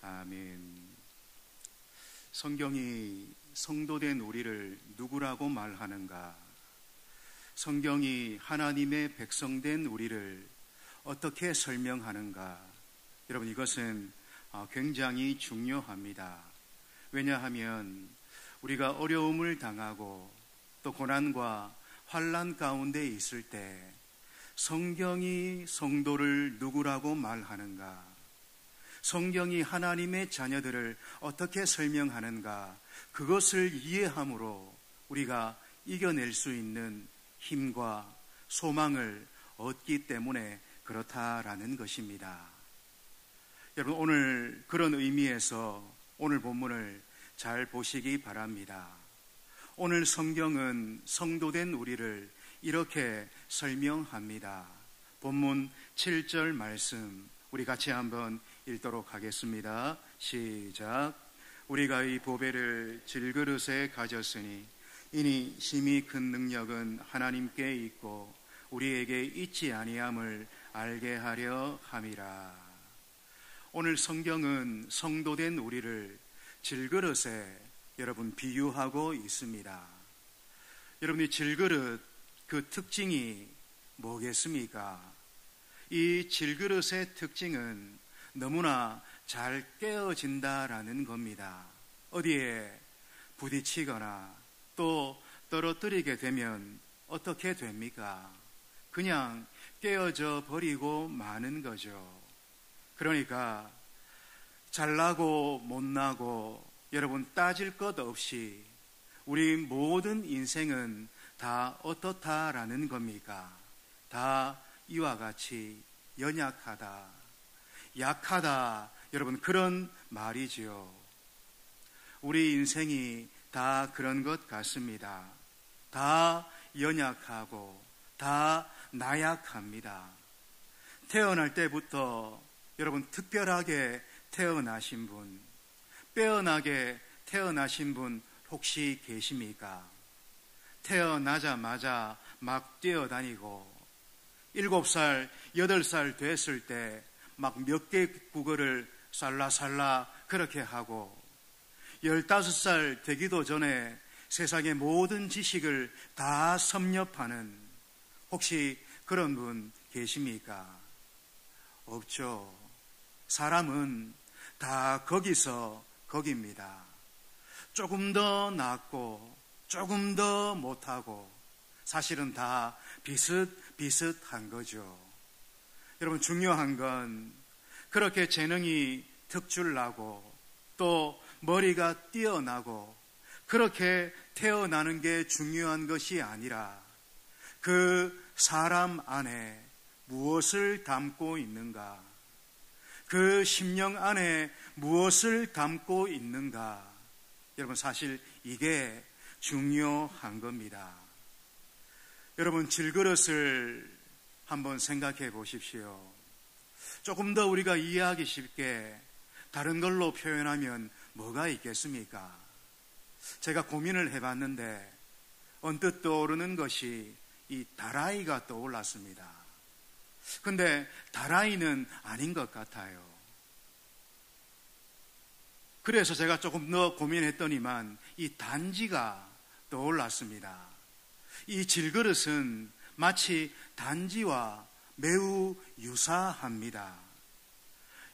아멘. 성경이 성도된 우리를 누구라고 말하는가? 성경이 하나님의 백성된 우리를 어떻게 설명하는가? 여러분, 이것은 굉장히 중요합니다. 왜냐하면 우리가 어려움을 당하고 또 고난과 환난 가운데 있을 때 성경이 성도를 누구라고 말하는가? 성경이 하나님의 자녀들을 어떻게 설명하는가? 그것을 이해함으로 우리가 이겨낼 수 있는 힘과 소망을 얻기 때문에 그렇다라는 것입니다. 여러분, 오늘 그런 의미에서 오늘 본문을 잘 보시기 바랍니다. 오늘 성경은 성도된 우리를 이렇게 설명합니다. 본문 7절 말씀 우리 같이 한번 읽도록 하겠습니다. 시작. 우리가 이 보배를 질그릇에 가졌으니 이니 심히 큰 능력은 하나님께 있고 우리에게 있지 아니함을 알게 하려 함이라. 오늘 성경은 성도된 우리를 질그릇에 여러분 비유하고 있습니다. 여러분이 질그릇 그 특징이 뭐겠습니까? 이 질그릇의 특징은 너무나 잘 깨어진다라는 겁니다. 어디에 부딪히거나 또 떨어뜨리게 되면 어떻게 됩니까? 그냥 깨어져 버리고 마는 거죠. 그러니까 잘나고 못나고 여러분 따질 것 없이 우리 모든 인생은 다 어떻다라는 겁니까? 다 이와 같이 연약하다, 약하다, 여러분 그런 말이지요. 우리 인생이 다 그런 것 같습니다. 다 연약하고 다 나약합니다. 태어날 때부터 여러분 특별하게 태어나신 분, 빼어나게 태어나신 분 혹시 계십니까? 태어나자마자 막 뛰어다니고 7살, 8살 됐을 때 막 몇 개 국어를 살라살라 그렇게 하고 15살 되기도 전에 세상의 모든 지식을 다 섭렵하는 혹시 그런 분 계십니까? 없죠. 사람은 다 거기서 거기입니다. 조금 더 낫고 조금 더 못하고 사실은 다 비슷비슷한 거죠. 여러분, 중요한 건 그렇게 재능이 특출나고 또 머리가 뛰어나고 그렇게 태어나는 게 중요한 것이 아니라 그 사람 안에 무엇을 담고 있는가, 그 심령 안에 무엇을 담고 있는가, 여러분 사실 이게 중요한 겁니다. 여러분, 질그릇을 한번 생각해 보십시오. 조금 더 우리가 이해하기 쉽게 다른 걸로 표현하면 뭐가 있겠습니까? 제가 고민을 해봤는데 언뜻 떠오르는 것이 이 다라이가 떠올랐습니다. 근데 다라이는 아닌 것 같아요. 그래서 제가 조금 더 고민했더니만 이 단지가 떠올랐습니다. 이 질그릇은 마치 단지와 매우 유사합니다.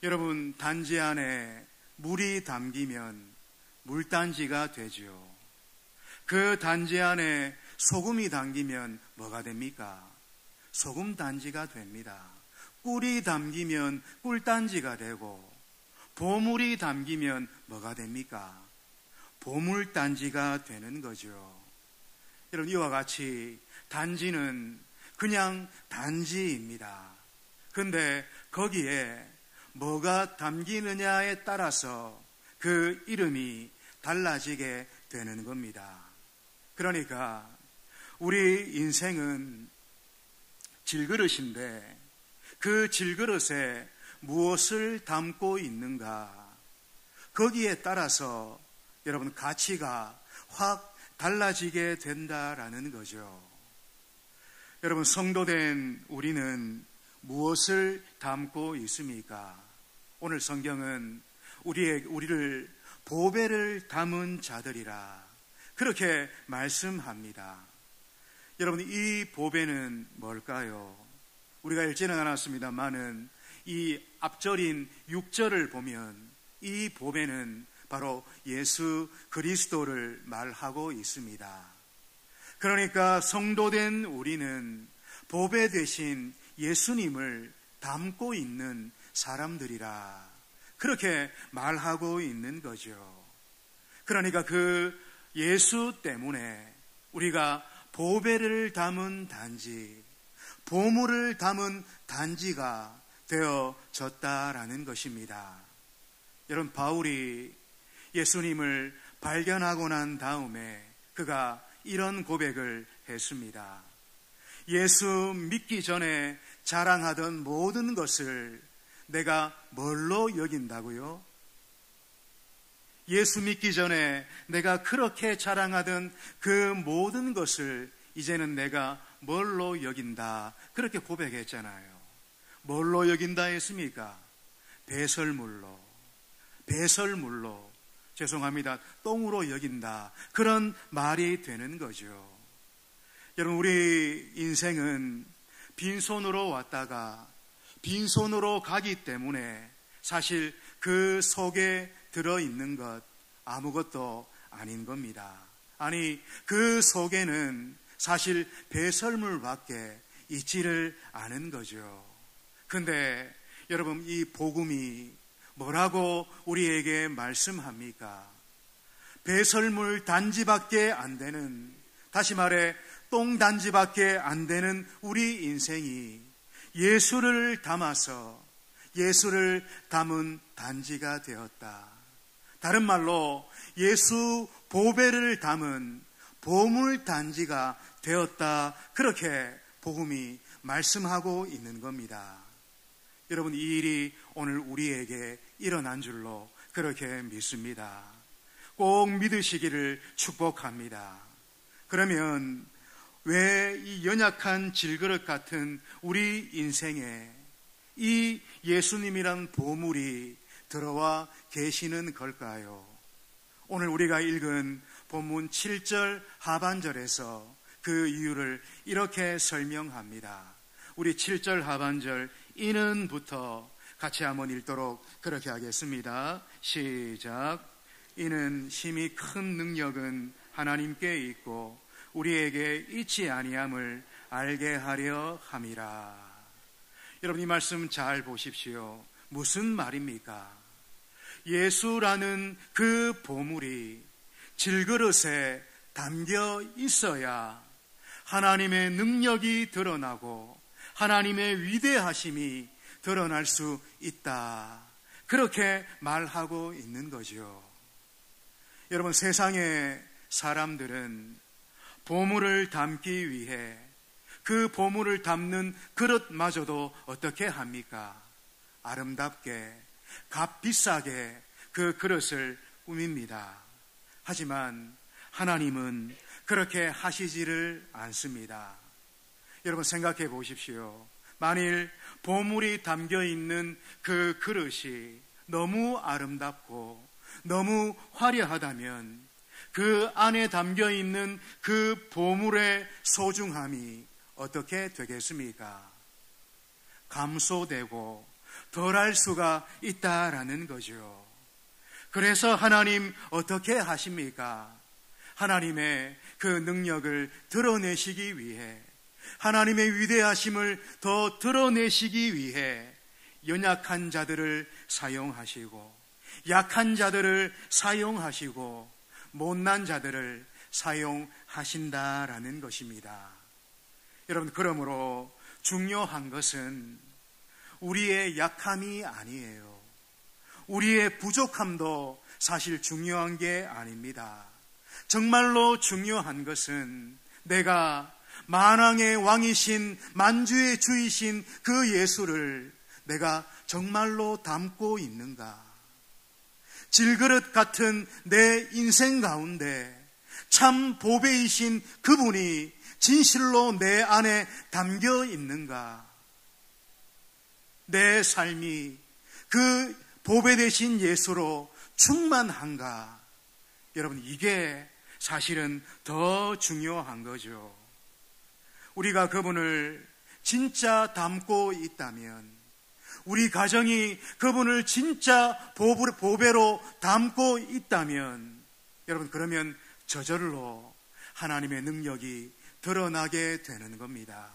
여러분, 단지 안에 물이 담기면 물단지가 되죠. 그 단지 안에 소금이 담기면 뭐가 됩니까? 소금 단지가 됩니다. 꿀이 담기면 꿀단지가 되고 보물이 담기면 뭐가 됩니까? 보물단지가 되는 거죠. 여러분, 이와 같이 단지는 그냥 단지입니다. 근데 거기에 뭐가 담기느냐에 따라서 그 이름이 달라지게 되는 겁니다. 그러니까 우리 인생은 질그릇인데 그 질그릇에 무엇을 담고 있는가, 거기에 따라서 여러분 가치가 확 달라지게 된다라는 거죠. 여러분, 성도된 우리는 무엇을 담고 있습니까? 오늘 성경은 우리를 보배를 담은 자들이라 그렇게 말씀합니다. 여러분, 이 보배는 뭘까요? 우리가 읽지는 않았습니다만은 이 앞절인 6절을 보면 이 보배는 바로 예수 그리스도를 말하고 있습니다. 그러니까 성도된 우리는 보배 대신 예수님을 담고 있는 사람들이라 그렇게 말하고 있는 거죠. 그러니까 그 예수 때문에 우리가 보배를 담은 단지, 보물을 담은 단지가 되어졌다라는 것입니다. 여러분, 바울이 예수님을 발견하고 난 다음에 그가 이런 고백을 했습니다. 예수 믿기 전에 자랑하던 모든 것을 내가 뭘로 여긴다고요? 예수 믿기 전에 내가 그렇게 자랑하던 그 모든 것을 이제는 내가 뭘로 여긴다, 그렇게 고백했잖아요. 뭘로 여긴다 했습니까? 배설물로, 죄송합니다, 똥으로 여긴다, 그런 말이 되는 거죠. 여러분, 우리 인생은 빈손으로 왔다가 빈손으로 가기 때문에 사실 그 속에 들어있는 것 아무것도 아닌 겁니다. 아니, 그 속에는 사실 배설물밖에 있지를 않은 거죠. 근데 여러분, 이 복음이 뭐라고 우리에게 말씀합니까? 배설물 단지밖에 안 되는, 다시 말해 똥 단지밖에 안 되는 우리 인생이 예수를 담아서 예수를 담은 단지가 되었다. 다른 말로 예수 보배를 담은 보물 단지가 되었다. 그렇게 복음이 말씀하고 있는 겁니다. 여러분, 이 일이 오늘 우리에게 일어난 줄로 그렇게 믿습니다. 꼭 믿으시기를 축복합니다. 그러면 왜 이 연약한 질그릇 같은 우리 인생에 이 예수님이란 보물이 들어와 계시는 걸까요? 오늘 우리가 읽은 본문 7절 하반절에서 그 이유를 이렇게 설명합니다. 우리 7절 하반절 이는부터 같이 한번 읽도록 그렇게 하겠습니다. 시작. 이는 심히 큰 능력은 하나님께 있고 우리에게 있지 아니함을 알게 하려 함이라. 여러분, 이 말씀 잘 보십시오. 무슨 말입니까? 예수라는 그 보물이 질그릇에 담겨 있어야 하나님의 능력이 드러나고 하나님의 위대하심이 드러날 수 있다. 그렇게 말하고 있는 거죠. 여러분, 세상의 사람들은 보물을 담기 위해 그 보물을 담는 그릇마저도 어떻게 합니까? 아름답게, 값비싸게 그 그릇을 꾸밉니다. 하지만 하나님은 그렇게 하시지를 않습니다. 여러분, 생각해 보십시오. 만일 보물이 담겨 있는 그 그릇이 너무 아름답고 너무 화려하다면 그 안에 담겨 있는 그 보물의 소중함이 어떻게 되겠습니까? 감소되고 덜할 수가 있다라는 거죠. 그래서 하나님 어떻게 하십니까? 하나님의 그 능력을 드러내시기 위해, 하나님의 위대하심을 더 드러내시기 위해 연약한 자들을 사용하시고 약한 자들을 사용하시고 못난 자들을 사용하신다라는 것입니다. 여러분, 그러므로 중요한 것은 우리의 약함이 아니에요. 우리의 부족함도 사실 중요한 게 아닙니다. 정말로 중요한 것은 내가 만왕의 왕이신 만주의 주이신 그 예수를 내가 정말로 담고 있는가? 질그릇 같은 내 인생 가운데 참 보배이신 그분이 진실로 내 안에 담겨 있는가? 내 삶이 그 보배 되신 예수로 충만한가? 여러분, 이게 사실은 더 중요한 거죠. 우리가 그분을 진짜 닮고 있다면, 우리 가정이 그분을 진짜 보배로 닮고 있다면, 여러분, 그러면 저절로 하나님의 능력이 드러나게 되는 겁니다.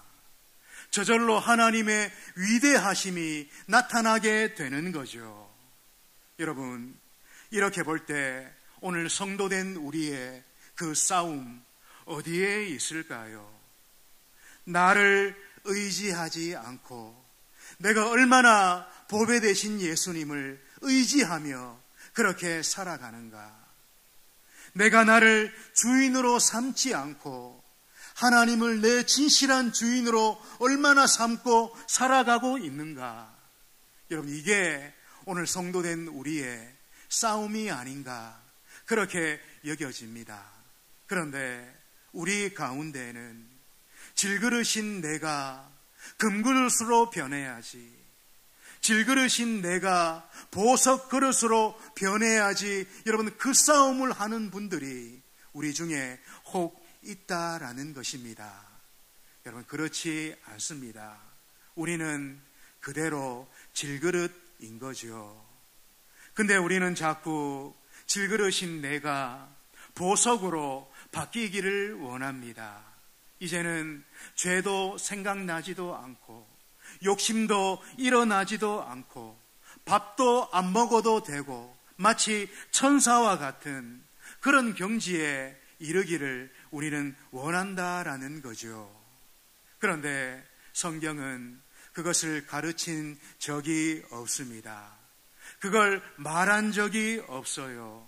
저절로 하나님의 위대하심이 나타나게 되는 거죠. 여러분, 이렇게 볼 때 오늘 성도된 우리의 그 싸움 어디에 있을까요? 나를 의지하지 않고 내가 얼마나 보배 되신 예수님을 의지하며 그렇게 살아가는가? 내가 나를 주인으로 삼지 않고 하나님을 내 진실한 주인으로 얼마나 삼고 살아가고 있는가? 여러분, 이게 오늘 성도된 우리의 싸움이 아닌가 그렇게 여겨집니다. 그런데 우리 가운데에는 질그릇인 내가 금그릇으로 변해야지, 질그릇인 내가 보석 그릇으로 변해야지, 여러분, 그 싸움을 하는 분들이 우리 중에 혹 있다라는 것입니다. 여러분, 그렇지 않습니다. 우리는 그대로 질그릇인 거죠. 근데 우리는 자꾸 질그릇인 내가 보석으로 바뀌기를 원합니다. 이제는 죄도 생각나지도 않고 욕심도 일어나지도 않고 밥도 안 먹어도 되고 마치 천사와 같은 그런 경지에 이르기를 우리는 원한다라는 거죠. 그런데 성경은 그것을 가르친 적이 없습니다. 그걸 말한 적이 없어요.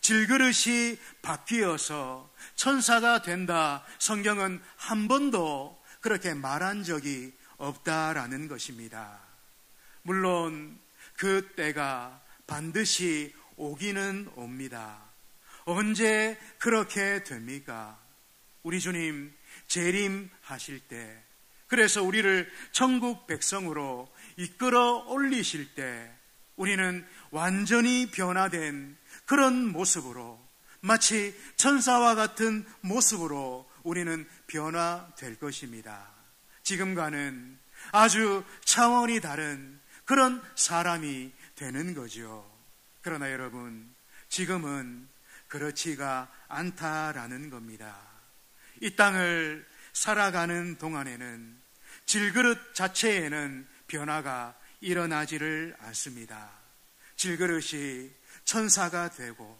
질그릇이 바뀌어서 천사가 된다, 성경은 한 번도 그렇게 말한 적이 없다라는 것입니다. 물론 그 때가 반드시 오기는 옵니다. 언제 그렇게 됩니까? 우리 주님 재림하실 때, 그래서 우리를 천국 백성으로 이끌어 올리실 때 우리는 완전히 변화된 그런 모습으로, 마치 천사와 같은 모습으로 우리는 변화될 것입니다. 지금과는 아주 차원이 다른 그런 사람이 되는 거죠. 그러나 여러분, 지금은 그렇지가 않다라는 겁니다. 이 땅을 살아가는 동안에는 질그릇 자체에는 변화가 일어나지를 않습니다. 질그릇이 천사가 되고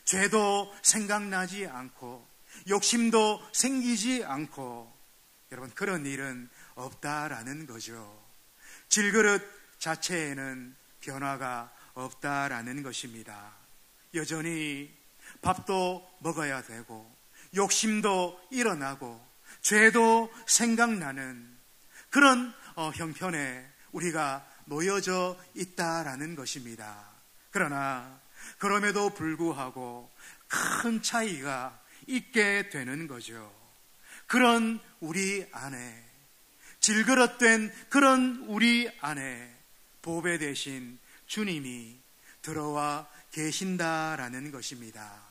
죄도 생각나지 않고 욕심도 생기지 않고, 여러분, 그런 일은 없다라는 거죠. 질그릇 자체에는 변화가 없다라는 것입니다. 여전히 밥도 먹어야 되고 욕심도 일어나고 죄도 생각나는 그런 형편에 우리가 놓여져 있다라는 것입니다. 그러나 그럼에도 불구하고 큰 차이가 있게 되는 거죠. 그런 우리 안에, 질그릇된 그런 우리 안에 보배 되신 주님이 들어와 계신다라는 것입니다.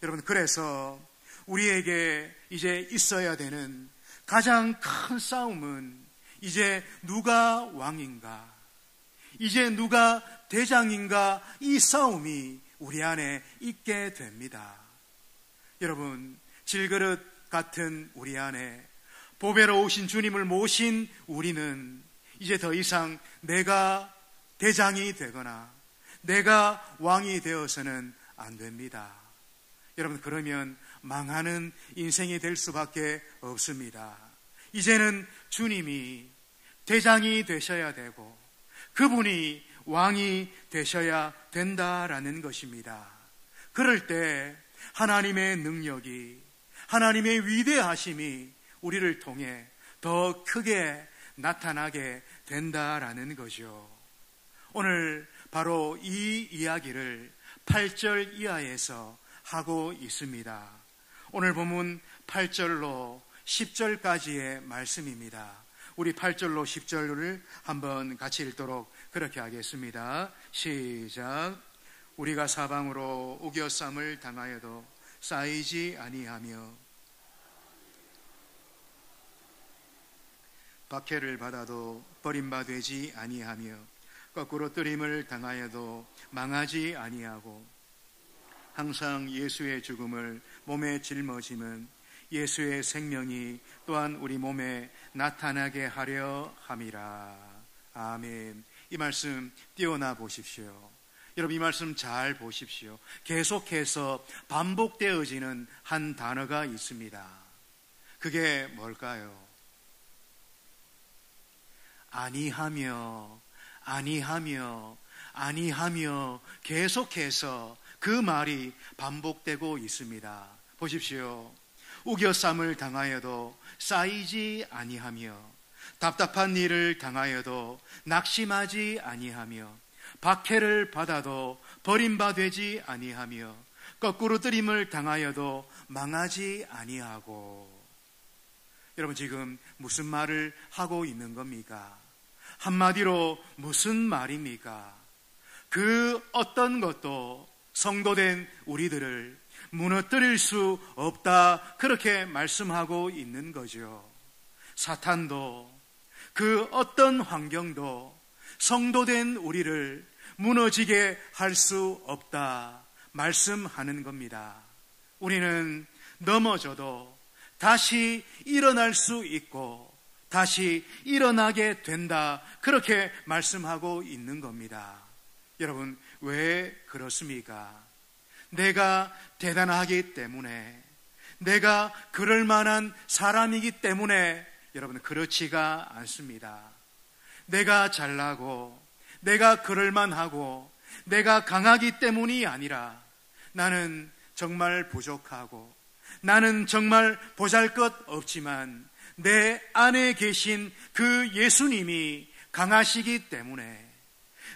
여러분, 그래서 우리에게 이제 있어야 되는 가장 큰 싸움은 이제 누가 왕인가, 이제 누가 대장인가, 이 싸움이 우리 안에 있게 됩니다. 여러분, 질그릇 같은 우리 안에 보배로 오신 주님을 모신 우리는 이제 더 이상 내가 대장이 되거나 내가 왕이 되어서는 안 됩니다. 여러분, 그러면 망하는 인생이 될 수밖에 없습니다. 이제는 주님이 대장이 되셔야 되고 그분이 왕이 되셔야 된다라는 것입니다. 그럴 때 하나님의 능력이, 하나님의 위대하심이 우리를 통해 더 크게 나타나게 된다라는 거죠. 오늘 바로 이 이야기를 8절 이하에서 하고 있습니다. 오늘 본문 8절로 10절까지의 말씀입니다. 우리 8절로 10절을 한번 같이 읽도록 그렇게 하겠습니다. 시작. 우리가 사방으로 우겨쌈을 당하여도 쌓이지 아니하며 박해를 받아도 버림받지 아니하며 거꾸로 뜨림을 당하여도 망하지 아니하고 항상 예수의 죽음을 몸에 짊어짐은 예수의 생명이 또한 우리 몸에 나타나게 하려 함이라. 아멘. 이 말씀 띄워놔 보십시오. 여러분, 이 말씀 잘 보십시오. 계속해서 반복되어지는 한 단어가 있습니다. 그게 뭘까요? 아니하며, 아니하며, 아니하며 계속해서 그 말이 반복되고 있습니다. 보십시오. 우겨쌈을 당하여도 쌓이지 아니하며 답답한 일을 당하여도 낙심하지 아니하며 박해를 받아도 버림받지 아니하며 거꾸로 뜨림을 당하여도 망하지 아니하고. 여러분, 지금 무슨 말을 하고 있는 겁니까? 한마디로 무슨 말입니까? 그 어떤 것도 성도된 우리들을 무너뜨릴 수 없다, 그렇게 말씀하고 있는 거죠. 사탄도 그 어떤 환경도 성도된 우리를 무너지게 할 수 없다 말씀하는 겁니다. 우리는 넘어져도 다시 일어날 수 있고 다시 일어나게 된다, 그렇게 말씀하고 있는 겁니다. 여러분, 왜 그렇습니까? 내가 대단하기 때문에, 내가 그럴 만한 사람이기 때문에 여러분, 그렇지가 않습니다. 내가 잘나고 내가 그럴 만하고 내가 강하기 때문이 아니라 나는 정말 부족하고 나는 정말 보잘것없지만 내 안에 계신 그 예수님이 강하시기 때문에,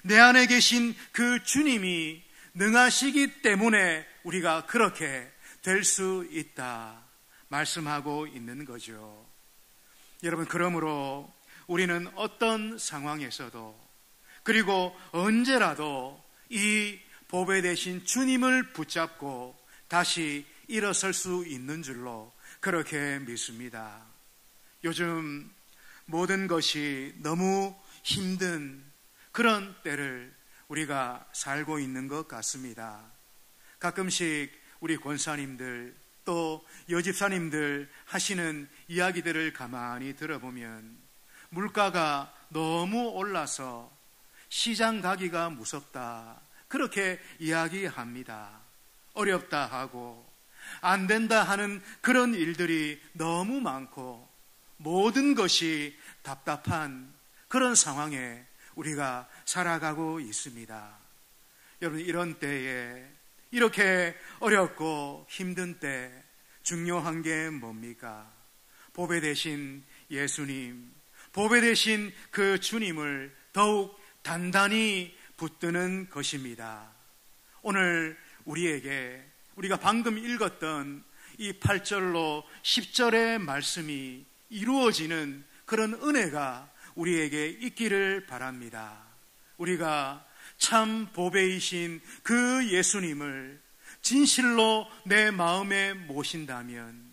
내 안에 계신 그 주님이 능하시기 때문에 우리가 그렇게 될 수 있다 말씀하고 있는 거죠. 여러분, 그러므로 우리는 어떤 상황에서도 그리고 언제라도 이 보배 되신 주님을 붙잡고 다시 일어설 수 있는 줄로 그렇게 믿습니다. 요즘 모든 것이 너무 힘든 그런 때를 우리가 살고 있는 것 같습니다. 가끔씩 우리 권사님들 또 여집사님들 하시는 이야기들을 가만히 들어보면 물가가 너무 올라서 시장 가기가 무섭다, 그렇게 이야기합니다. 어렵다 하고 안 된다 하는 그런 일들이 너무 많고 모든 것이 답답한 그런 상황에 우리가 살아가고 있습니다. 여러분, 이런 때에, 이렇게 어렵고 힘든 때 중요한 게 뭡니까? 보배 되신 예수님, 보배 되신 그 주님을 더욱 단단히 붙드는 것입니다. 오늘 우리에게, 우리가 방금 읽었던 이 8절로 10절의 말씀이 이루어지는 그런 은혜가 우리에게 있기를 바랍니다. 우리가 참 보배이신 그 예수님을 진실로 내 마음에 모신다면,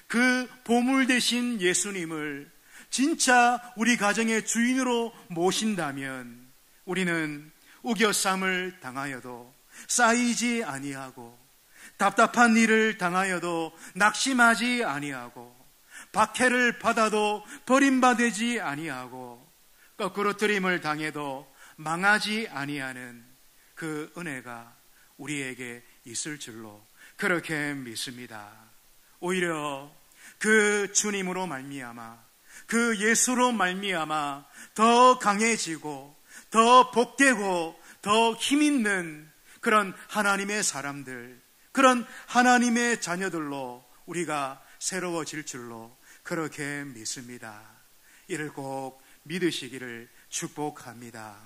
그 보물 되신 예수님을 진짜 우리 가정의 주인으로 모신다면 우리는 우겨쌈을 당하여도 쌓이지 아니하고 답답한 일을 당하여도 낙심하지 아니하고 박해를 받아도 버림받지 아니하고 거꾸로 뜨림을 당해도 망하지 아니하는 그 은혜가 우리에게 있을 줄로 그렇게 믿습니다. 오히려 그 주님으로 말미암아, 그 예수로 말미암아 더 강해지고 더 복되고 더 힘있는 그런 하나님의 사람들, 그런 하나님의 자녀들로 우리가 새로워질 줄로 그렇게 믿습니다. 이를 꼭 믿으시기를 축복합니다.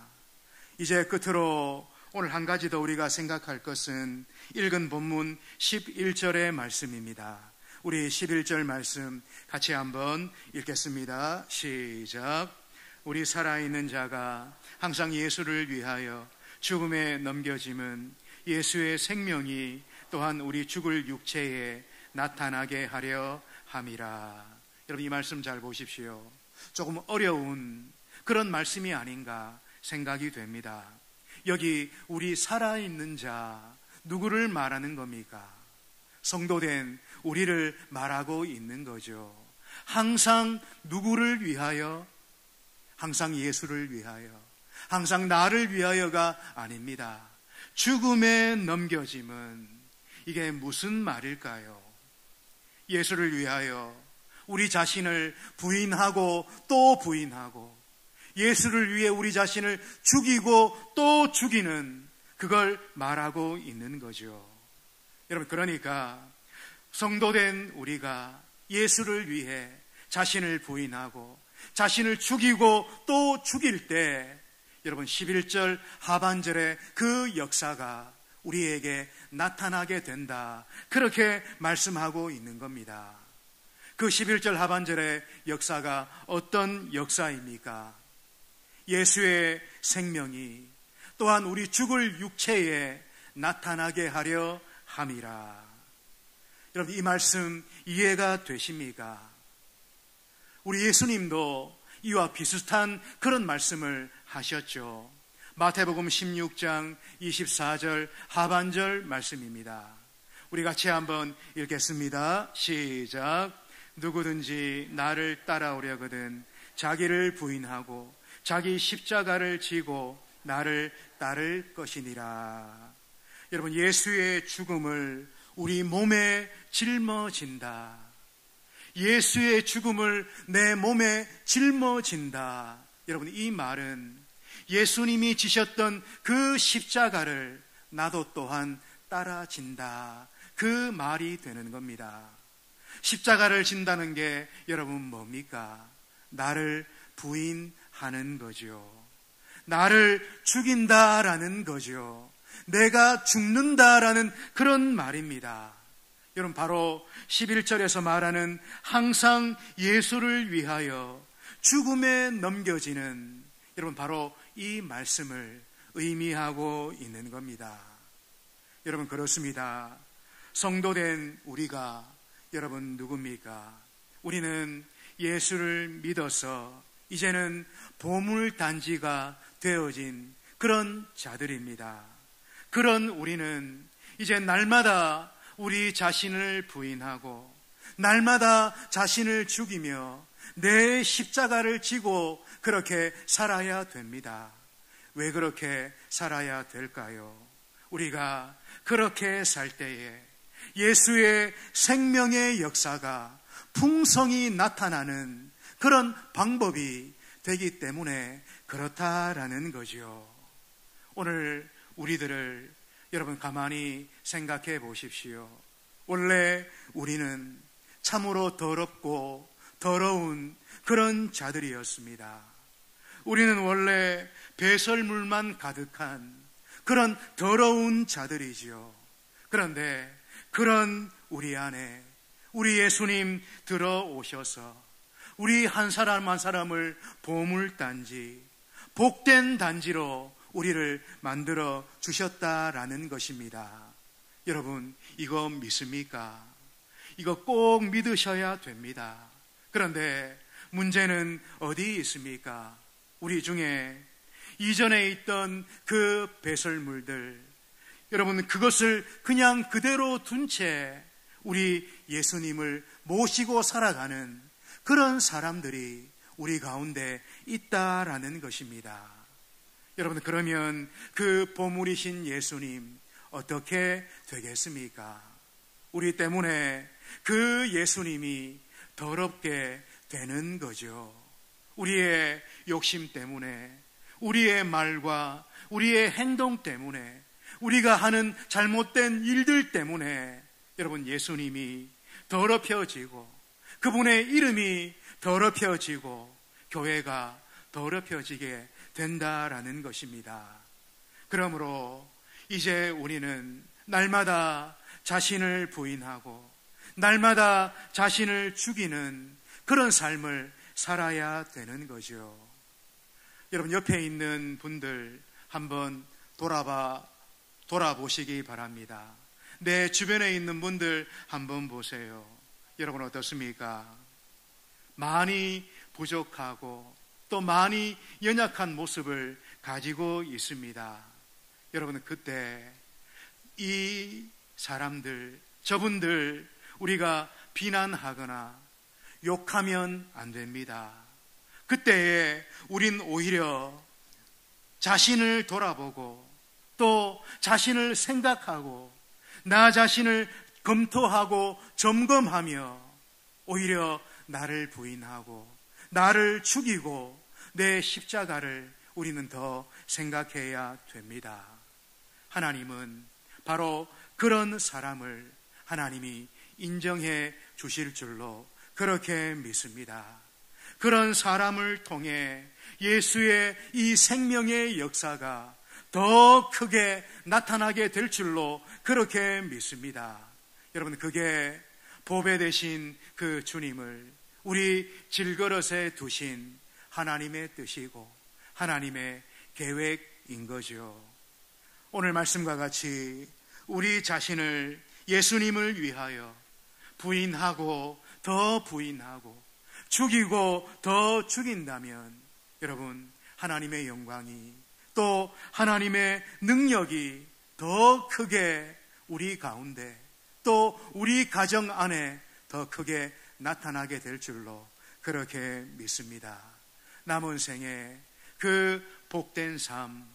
이제 끝으로 오늘 한 가지 더 우리가 생각할 것은 읽은 본문 11절의 말씀입니다. 우리 11절 말씀 같이 한번 읽겠습니다. 시작. 우리 살아있는 자가 항상 예수를 위하여 죽음에 넘겨짐은 예수의 생명이 또한 우리 죽을 육체에 나타나게 하려 함이라. 여러분, 이 말씀 잘 보십시오. 조금 어려운 그런 말씀이 아닌가 생각이 됩니다. 여기 우리 살아있는 자, 누구를 말하는 겁니까? 성도된 우리를 말하고 있는 거죠. 항상 누구를 위하여? 항상 예수를 위하여, 항상 나를 위하여가 아닙니다. 죽음에 넘겨짐은 이게 무슨 말일까요? 예수를 위하여 우리 자신을 부인하고 또 부인하고, 예수를 위해 우리 자신을 죽이고 또 죽이는, 그걸 말하고 있는 거죠. 여러분, 그러니까 성도된 우리가 예수를 위해 자신을 부인하고 자신을 죽이고 또 죽일 때, 여러분, 11절 하반절의 그 역사가 우리에게 나타나게 된다, 그렇게 말씀하고 있는 겁니다. 그 11절 하반절의 역사가 어떤 역사입니까? 예수의 생명이 또한 우리 죽을 육체에 나타나게 하려 함이라. 여러분, 이 말씀 이해가 되십니까? 우리 예수님도 이와 비슷한 그런 말씀을 하셨죠. 마태복음 16장 24절 하반절 말씀입니다. 우리 같이 한번 읽겠습니다. 시작. 누구든지 나를 따라오려거든 자기를 부인하고 자기 십자가를 지고 나를 따를 것이니라. 여러분, 예수의 죽음을 우리 몸에 짊어진다. 예수의 죽음을 내 몸에 짊어진다. 여러분, 이 말은 예수님이 지셨던 그 십자가를 나도 또한 따라진다, 그 말이 되는 겁니다. 십자가를 진다는 게 여러분 뭡니까? 나를 부인하는 거죠. 나를 죽인다라는 거죠. 내가 죽는다라는 그런 말입니다. 여러분, 바로 11절에서 말하는 항상 예수를 위하여 죽음에 넘겨지는, 여러분, 바로 이 말씀을 의미하고 있는 겁니다. 여러분, 그렇습니다. 성도된 우리가 여러분 누굽니까? 우리는 예수를 믿어서 이제는 보물단지가 되어진 그런 자들입니다. 그런 우리는 이제 날마다 우리 자신을 부인하고 날마다 자신을 죽이며 내 십자가를 지고 그렇게 살아야 됩니다. 왜 그렇게 살아야 될까요? 우리가 그렇게 살 때에 예수의 생명의 역사가 풍성히 나타나는 그런 방법이 되기 때문에 그렇다라는 거죠. 오늘 우리들을 여러분 가만히 생각해 보십시오. 원래 우리는 참으로 더럽고 더러운 그런 자들이었습니다. 우리는 원래 배설물만 가득한 그런 더러운 자들이지요. 그런데 그런 우리 안에 우리 예수님 들어오셔서 우리 한 사람 한 사람을 보물단지, 복된 단지로 우리를 만들어 주셨다라는 것입니다. 여러분, 이거 믿습니까? 이거 꼭 믿으셔야 됩니다. 그런데 문제는 어디 있습니까? 우리 중에 이전에 있던 그 배설물들, 여러분, 그것을 그냥 그대로 둔 채 우리 예수님을 모시고 살아가는 그런 사람들이 우리 가운데 있다라는 것입니다. 여러분, 그러면 그 보물이신 예수님 어떻게 되겠습니까? 우리 때문에 그 예수님이 더럽게 되는 거죠. 우리의 욕심 때문에, 우리의 말과 우리의 행동 때문에, 우리가 하는 잘못된 일들 때문에 여러분, 예수님이 더럽혀지고 그분의 이름이 더럽혀지고 교회가 더럽혀지게 된다라는 것입니다. 그러므로 이제 우리는 날마다 자신을 부인하고 날마다 자신을 죽이는 그런 삶을 살아야 되는 거죠. 여러분, 옆에 있는 분들 한번 돌아보시기 바랍니다. 내 주변에 있는 분들 한번 보세요. 여러분 어떻습니까? 많이 부족하고 또 많이 연약한 모습을 가지고 있습니다. 여러분, 그때 이 사람들, 저분들 우리가 비난하거나 욕하면 안 됩니다. 그때에 우린 오히려 자신을 돌아보고 또 자신을 생각하고 나 자신을 검토하고 점검하며 오히려 나를 부인하고 나를 죽이고 내 십자가를 우리는 더 생각해야 됩니다. 하나님은 바로 그런 사람을 하나님이 인정해 주실 줄로 그렇게 믿습니다. 그런 사람을 통해 예수의 이 생명의 역사가 더 크게 나타나게 될 줄로 그렇게 믿습니다. 여러분, 그게 보배 되신 그 주님을 우리 질그릇에 두신 하나님의 뜻이고 하나님의 계획인 거죠. 오늘 말씀과 같이 우리 자신을 예수님을 위하여 부인하고 더 부인하고 죽이고 더 죽인다면 여러분, 하나님의 영광이 또 하나님의 능력이 더 크게 우리 가운데 또 우리 가정 안에 더 크게 나타나게 될 줄로 그렇게 믿습니다. 남은 생에 그 복된 삶,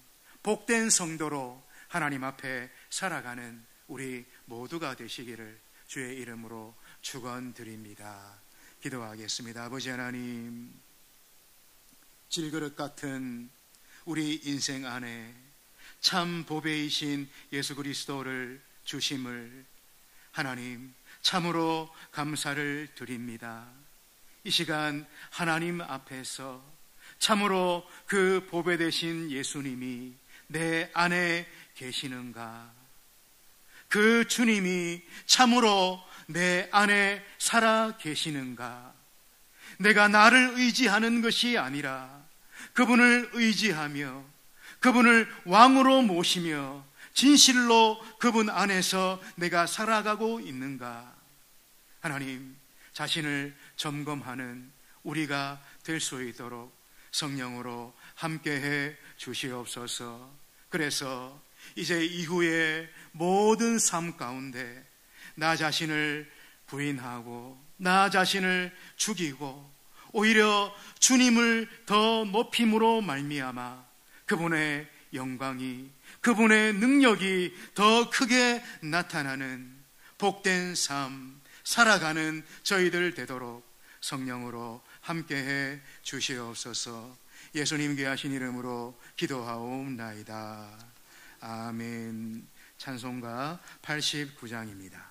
복된 성도로 하나님 앞에 살아가는 우리 모두가 되시기를 주의 이름으로 축원드립니다. 기도하겠습니다. 아버지 하나님, 질그릇 같은 우리 인생 안에 참 보배이신 예수 그리스도를 주심을 하나님 참으로 감사를 드립니다. 이 시간 하나님 앞에서 참으로 그 보배 되신 예수님이 내 안에 계시는가? 그 주님이 참으로 내 안에 살아 계시는가? 내가 나를 의지하는 것이 아니라 그분을 의지하며 그분을 왕으로 모시며 진실로 그분 안에서 내가 살아가고 있는가? 하나님, 자신을 점검하는 우리가 될 수 있도록 성령으로 함께해 주시옵소서. 그래서 이제 이후의 모든 삶 가운데 나 자신을 부인하고 나 자신을 죽이고 오히려 주님을 더 높임으로 말미암아 그분의 영광이, 그분의 능력이 더 크게 나타나는 복된 삶 살아가는 저희들 되도록 성령으로 함께해 주시옵소서. 예수님 귀하신 이름으로 기도하옵나이다. 아멘. 찬송가 89장입니다.